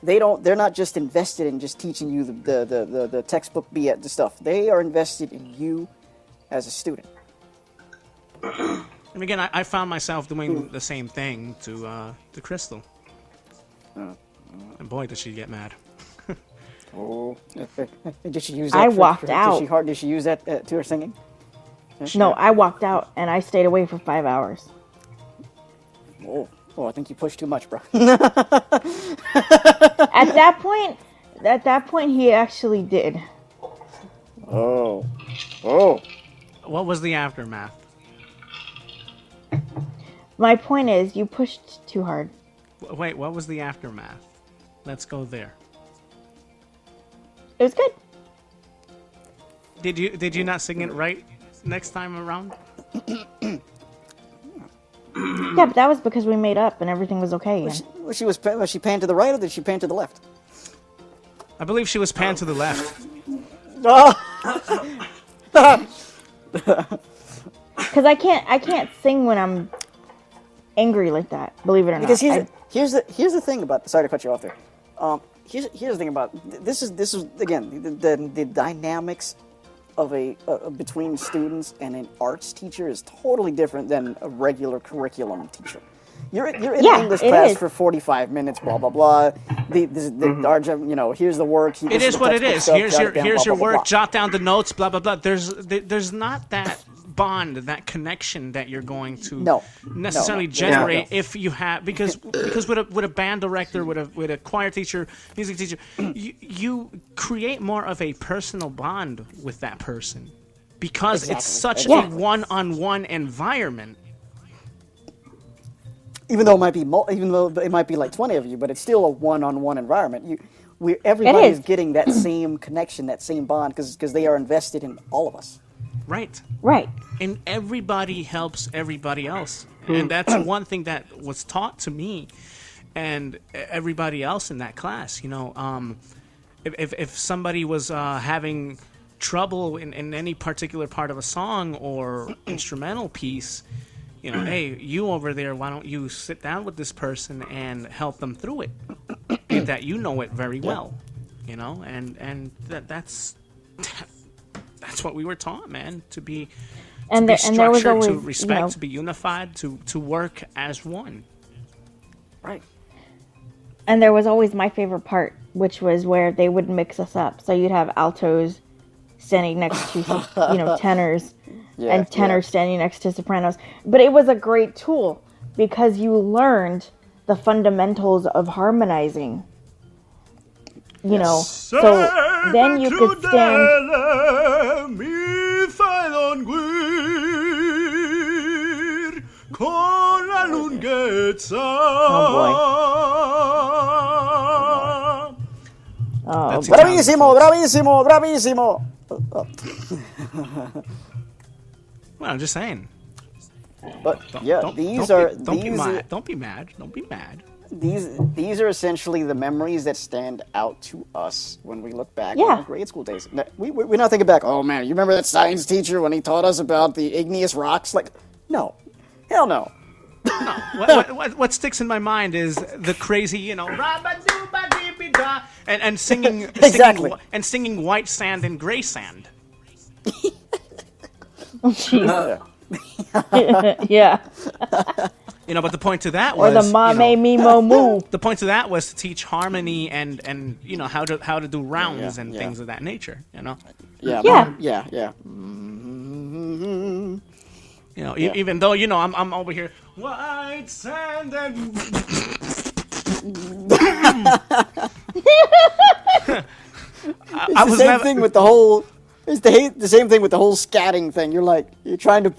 They're not just invested in just teaching you the textbook the stuff. They are invested in you as a student.
And again, I found myself doing the same thing to Crystal. And boy, did she get mad.
Oh, did she use that?
I walked out.
Did she use that to her singing?
No, I walked out and I stayed away for 5 hours.
Oh, I think you pushed too much, bro.
At that point, he actually did.
Oh.
What was the aftermath?
My point is, you pushed too hard.
Wait, what was the aftermath? Let's go there.
It was good.
Did you not sing it right next time around?
Yeah, but that was because we made up and everything was okay.
Was she panned to the right or did she pan to the left?
I believe she was panned to the left.
Because I can't sing when I'm angry like that. Believe it or not.
Because here's the thing about. Sorry to cut you off there. Here's the thing about this is again the dynamics of between students and an arts teacher is totally different than a regular curriculum teacher. You're in an English class for 45 minutes, blah blah blah. Here's the work.
It is what it is. Here's your work. Jot down the notes. Blah blah blah. There's not that bond, that connection that you're going to necessarily generate if you have because with a band director, with a choir teacher, music teacher, you create more of a personal bond with that person because it's such a one-on-one environment. Even though it might be like 20 of you, but it's still a one-on-one environment. Everybody is getting that same connection, that same bond, because they are invested in all of us. Right. And everybody helps everybody else. And that's one thing that was taught to me and everybody else in that class. If somebody was having trouble in any particular part of a song or instrumental piece, hey, you over there, why don't you sit down with this person and help them through it? That you know it very well, and that's what we were taught, man, to be structured, there was always, to respect, to be unified, to work as one.
Right.
And there was always my favorite part, which was where they would mix us up. So you'd have altos standing next to, tenors, and tenors standing next to sopranos. But it was a great tool because you learned the fundamentals of harmonizing. So then you could stand.
Oh boy. Bravissimo.
Well, I'm just saying.
But
don't be mad.
These are essentially the memories that stand out to us when we look back on our grade school days. We're not thinking back, oh man, you remember that science teacher when he taught us about the igneous rocks? Like, no. Hell no.
What sticks in my mind is the crazy, and singing
exactly.
singing white sand and gray sand.
Oh, jeez. Yeah.
But the point to that was,
or the mame mimo moo.
The point to that was to teach harmony and how to do rounds and things of that nature.
Yeah.
Even though I'm over here white sand and.
It's the same thing with the whole. It's the same thing with the whole scatting thing. You're trying to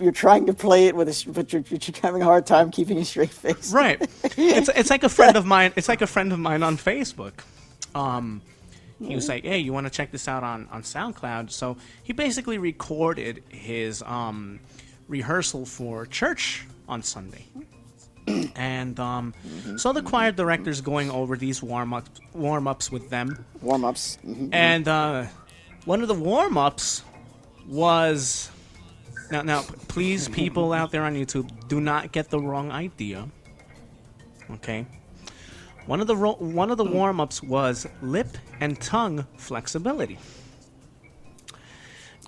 play it but you're having a hard time keeping a straight face.
Right. It's like a friend of mine. It's like a friend of mine on Facebook. He was like, "Hey, you want to check this out on SoundCloud?" So he basically recorded his rehearsal for church on Sunday. And so the choir director's going over these warm-ups with them.
Warm-ups. Mm-hmm.
And one of the warm-ups was now please, people out there on YouTube, do not get the wrong idea. Okay? One of the warm-ups was lip and tongue flexibility.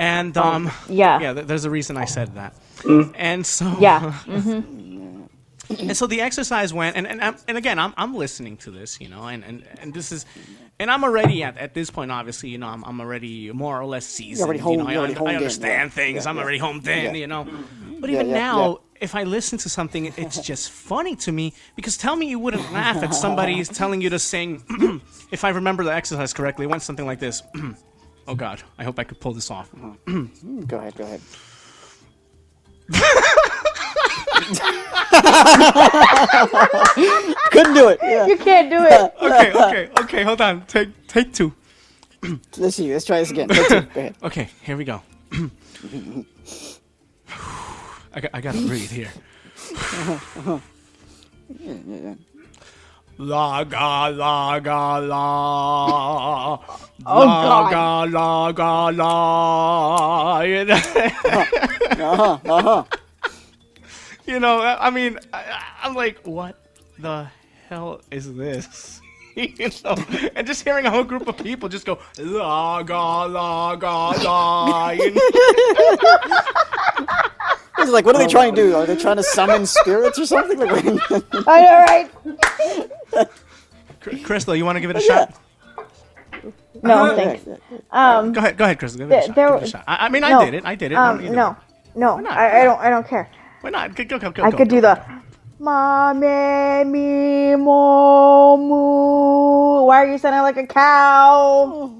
And there's a reason I said that. And so and so the exercise went, and again, I'm listening to this, and this is, and I'm already at this point, obviously, I'm already more or less seasoned. I understand things. I'm already homed in, But even now, if I listen to something, it's just funny to me, because tell me you wouldn't laugh at somebody telling you to sing. If I remember the exercise correctly, it went something like this. Oh God, I hope I could pull this off.
Go ahead. Couldn't do it. Yeah.
You can't do it.
Okay. Hold on. Take two.
Let's see. Let's try this again. Take two. Go ahead.
Okay, here we go. I gotta breathe here.
Yeah.
La ga la ga la.
Oh,
La
God.
ga la ga la. You know, I mean, I'm like, what the hell is this? You know, and just hearing a whole group of people just go la ga la ga la. You know?
It's like, what are they trying to do? Are they trying to summon spirits or something? Like,
I know, right?
Crystal, you want to give it a shot?
No, thanks.
Go ahead, Crystal. Give it a shot. Give it a shot. I mean,
no.
I did it.
No.
not?
I don't care.
Why not? Go.
I could do the ma me me mo moo. Why are you sounding like a cow?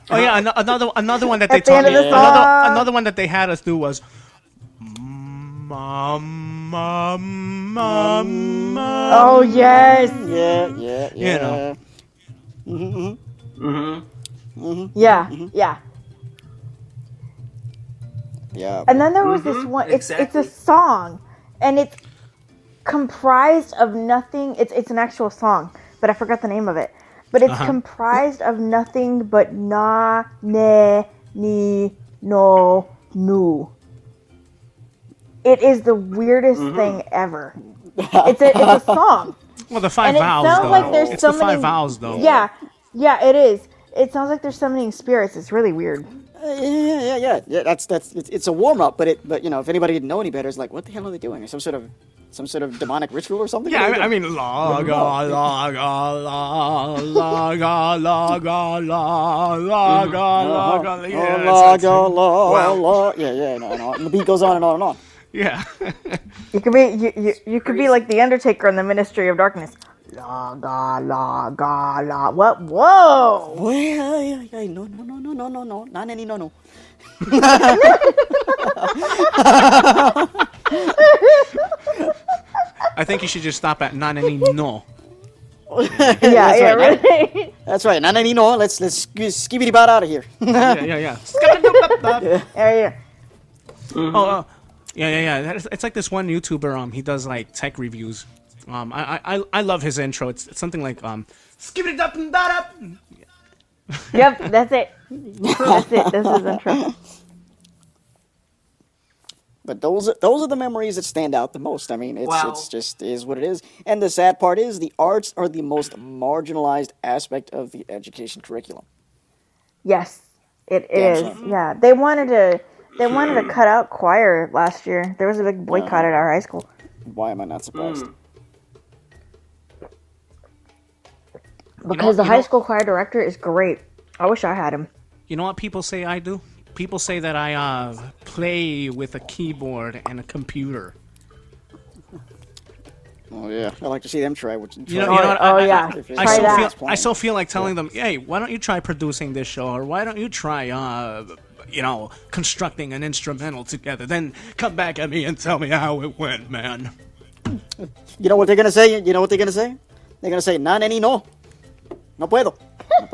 Oh yeah, another one that they
At the end
taught
of
me.
the song.
Another one that they had us do was mom.
Oh yes.
yeah.
You know.
Yeah.
Yeah.
And then there was this one. It's a song, and it's comprised of nothing. It's an actual song, but I forgot the name of it. But it's comprised of nothing but na, ne, ni, no, nu. It is the weirdest thing ever. It's a song.
Well, the five
And it
vowels
sounds
though.
like there's
It's
so
the five
many-
vowels though.
Yeah, it is. It sounds like they're summoning spirits. It's really weird.
Yeah. That's it's a warm up, but you know, if anybody didn't know any better, it's like, what the hell are they doing? Some sort of demonic ritual or something?
Yeah, I mean, la ga la ga la la ga la ga la la ga la ga. Yeah,
la ga la. Yeah. No. And the beat goes on and on and on.
yeah.
You could be you could be like the Undertaker in the Ministry of Darkness. La ga la ga la. What? Whoa!
Well, yeah. No. Not any no.
I think you should just stop at not any no.
Yeah, really.
That's right. Not any no. Let's skibidi bot out of here.
Yeah.
Yeah.
Oh, yeah. It's like this one YouTuber. He does like tech reviews. I love his intro. It's something like skibidi up and that up.
Yep, that's it. That's his intro.
But those are the memories that stand out the most. I mean, it's just is what it is. And the sad part is the arts are the most marginalized aspect of the education curriculum.
Yes, it is. Yeah, they wanted to cut out choir last year. There was a big boycott at our high school.
Why am I not surprised?
Because the high school choir director is great. I wish I had him.
You know what people say I do? People say that I play with a keyboard and a computer.
Oh yeah, I like to see them try. What
I still feel like telling them, hey, why don't you try producing this show, or why don't you try, constructing an instrumental together? Then come back at me and tell me how it went, man.
You know what they're gonna say? They're gonna say, "Nan any no, no puedo."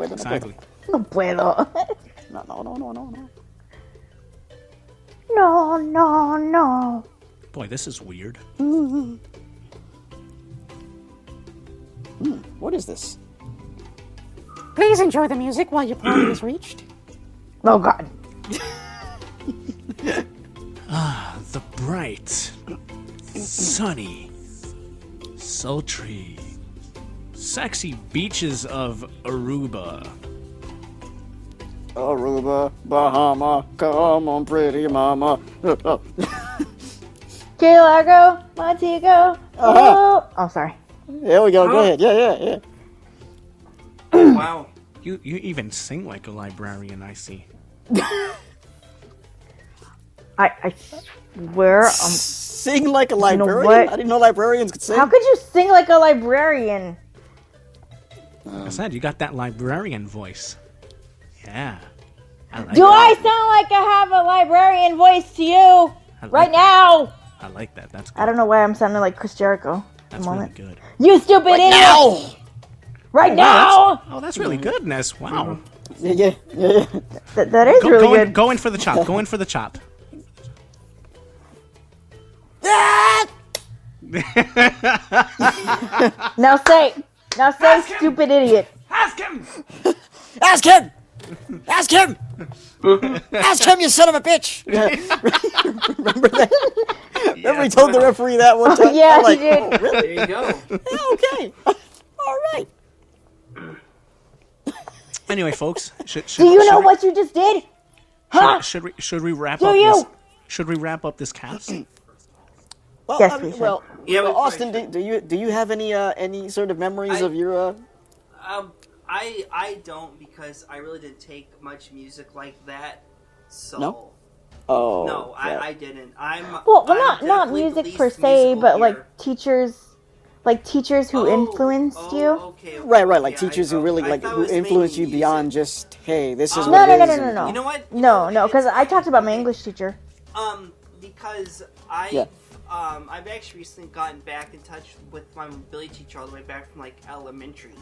Exactly.
No puedo. No.
Boy, this is weird.
What is this? Please enjoy the music while your party is reached.
Oh God.
The bright, sunny, sultry, sexy beaches of Aruba.
Aruba, Bahama, come on, pretty mama.
Key Largo, Montego. Oh, sorry.
There we go. Go ahead. Yeah.
Wow.
You even sing like a librarian, I see.
I swear.
Sing like a librarian?
You know what?
I didn't know librarians could sing.
How could you sing like a librarian?
I said you got that librarian voice. Yeah.
Do I sound like I have a librarian voice to you right now?
I like that. That's good.
I don't know why I'm sounding like Chris Jericho at
That's
the moment.
really good.
You stupid idiot!
Now!
Right now!
Oh, that's really good, Ness. Wow.
Yeah.
That is really good.
Go in for the chop. Go in for the chop.
Now say, stupid idiot.
Ask him!
Ask him! Ask him! Ask him, you son of a bitch! Remember that? Remember he told the referee that one time?
Yeah,
I'm like,
he did.
Oh, really?
There you go.
Yeah, okay. All right.
Anyway, folks,
Do you know what you just did? Huh?
should we wrap
Do
up
you?
this? Should we wrap up this cast?
Well,
Yes, we should.
well,
Yeah, we
Austin,
probably
do you have any sort of memories of your?
I don't, because I really didn't take much music like that. So
No? Oh.
no,
yeah.
I didn't.
Well,
I'm
not
definitely the
music
least
per se,
musical
but
here.
like teachers who influenced you.
Okay,
Right, like
yeah,
teachers
I
who really
thought it
who
was
influenced you
mainly
beyond
music.
just hey, this is
No,
what
No,
it
no,
is.
no, no, no.
You know what?
No, because I talked about my English teacher.
Because
Yeah.
I've actually recently gotten back in touch with my mobility teacher all the way back from like elementary.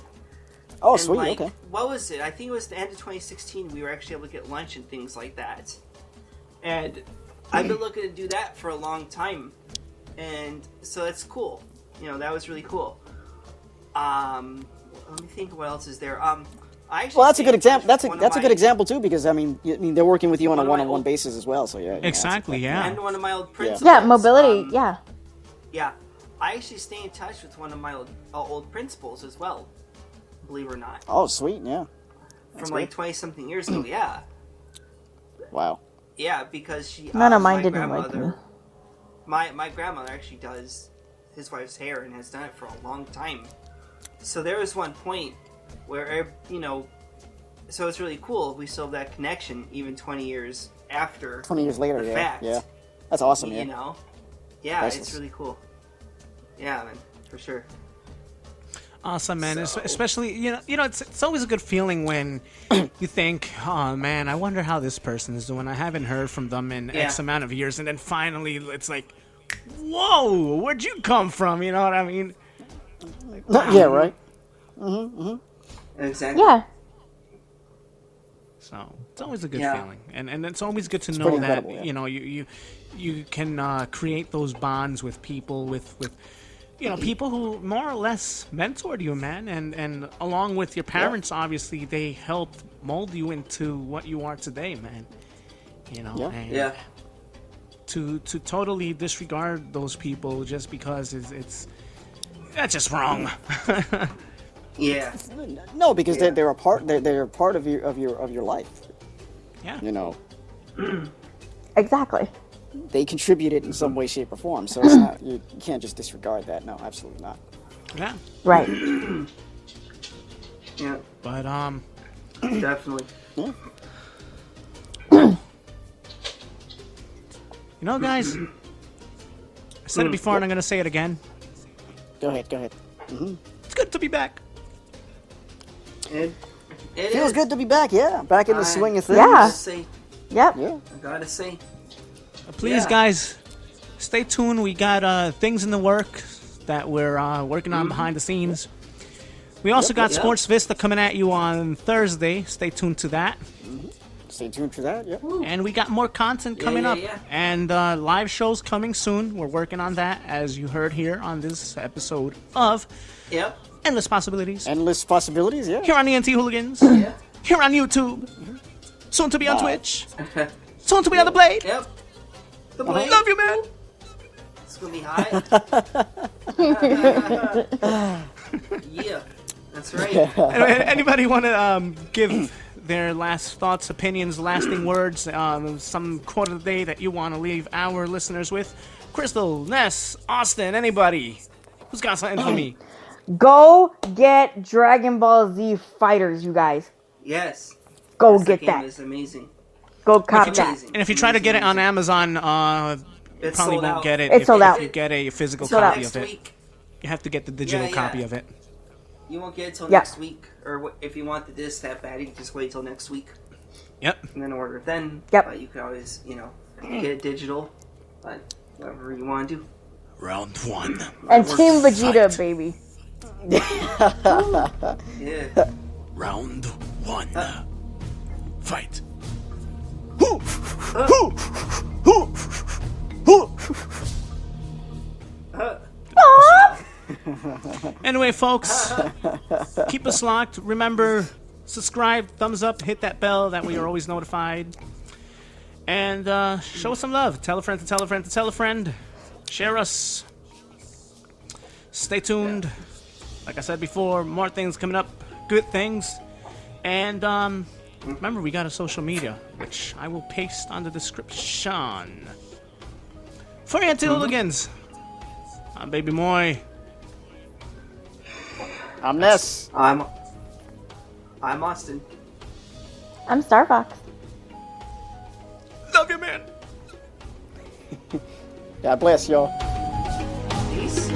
Oh,
And,
sweet.
like,
Okay.
what was it? I think it was the end of 2016. We were actually able to get lunch and things like that. And I've been looking to do that for a long time, and so that's cool. You know, that was really cool. Let me think. What else is there? I actually
Well, that's a good example. That's
one of
a
my-
good example too, because I mean they're working with you on a
One of my
one-on-one
old-
basis as well. So yeah.
Exactly. Yeah.
And one of my old principals.
Yeah, mobility. Yeah.
Yeah, I actually stay in touch with one of my old principals as well. Believe it or not,
Oh, sweet. Yeah.
from like
great.
20-something years ago. Yeah,
Wow.
yeah, because she.
None of mine
my
didn't like
grandmother-
me.
My grandmother actually does his wife's hair and has done it for a long time. So there was one point where, you know, so it's really cool. We still have that connection even 20 years after.
20 years later.
the
Yeah.
fact,
Yeah. That's awesome.
You
Yeah.
know, yeah,
Priceless.
it's really cool. Yeah, man, for sure.
Awesome, man.
So-
Especially, you know, it's always a good feeling when you think, oh man, I wonder how this person is doing. I haven't heard from them in X
Yeah.
amount of years, and then finally, it's like, whoa, where'd you come from? You know what I mean?
Yeah. Right.
Exactly.
Yeah.
So it's always a good
Yeah.
feeling, and it's always good to know
pretty
that
incredible, yeah.
you know you can create those bonds with people with people who more or less mentored you, man, and along with your parents, obviously they helped mold you into what you are today, man. You know,
Yeah.
and
Yeah.
to totally disregard those people just because it's that's just wrong.
Yeah.
No, because
Yeah.
they're a part. They're a part of your life.
Yeah.
You know,
Exactly.
they contributed in some way, shape, or form. So it's not you can't just disregard that. No, absolutely not.
Yeah.
Right.
Yeah.
But
Definitely.
Yeah.
you know, guys, I said it before and I'm gonna say it again.
Go ahead.
It's good to be back.
It
Feels
is.
good to be back. Yeah, back in the swing of things.
Yeah.
Gotta say,
Yep.
Yeah.
I gotta say.
Please,
Yeah.
guys, stay tuned. We got things in the work that we're working on behind the scenes. We also got
yep.
Sports Vista coming at you on Thursday. Stay tuned to that.
Stay tuned for that. Yep.
And we got more content coming
yeah,
up.
yeah.
And live shows coming soon. We're working on that, as you heard here on this episode of
Yep.
Endless Possibilities.
Endless possibilities. Yeah.
Here on the EntHooligins.
Yeah.
Here on YouTube. Soon to be on
Wow.
Twitch. Soon to be on the Blade.
Yep. The blade.
Love you, man.
It's gonna be high. Yeah. That's right.
Anybody want to give their last thoughts, opinions, lasting words, some quote of the day that you want to leave our listeners with? Crystal, Ness, Austin, anybody who's got something for me?
Go get Dragon Ball Z Fighters, you guys.
Yes.
Go
Yes,
get
game
that.
is amazing.
Go cop
It's
that.
amazing.
And if you try to get it on Amazon, you
It's
probably
sold
won't
out.
get it.
It's
if,
sold
if
out.
you get a physical
Sold out.
copy
Next
of it.
week.
You have to get the digital
Yeah.
copy of it.
You won't get it till
Yeah.
next week. Or if you want the disc that bad, you can just wait till next week
Yep.
and then order it then.
Yep.
But you can always, get it digital. But Whatever you want to do.
Round 1.
And Team Vegeta,
Fight.
baby.
Yeah.
Round 1. Fight. Anyway, folks, keep us locked. Remember, subscribe, thumbs up, hit that bell, that way you're always notified. And show us some love. Tell a friend to tell a friend to tell a friend. Share us. Stay tuned. Like I said before, more things coming up. Good things. And remember, we got a social media, which I will paste on the description. For EntHooligins, I'm Baby Moy.
I'm Ness.
I'm Austin.
I'm Starfox.
Love you, man.
God bless y'all.
Peace.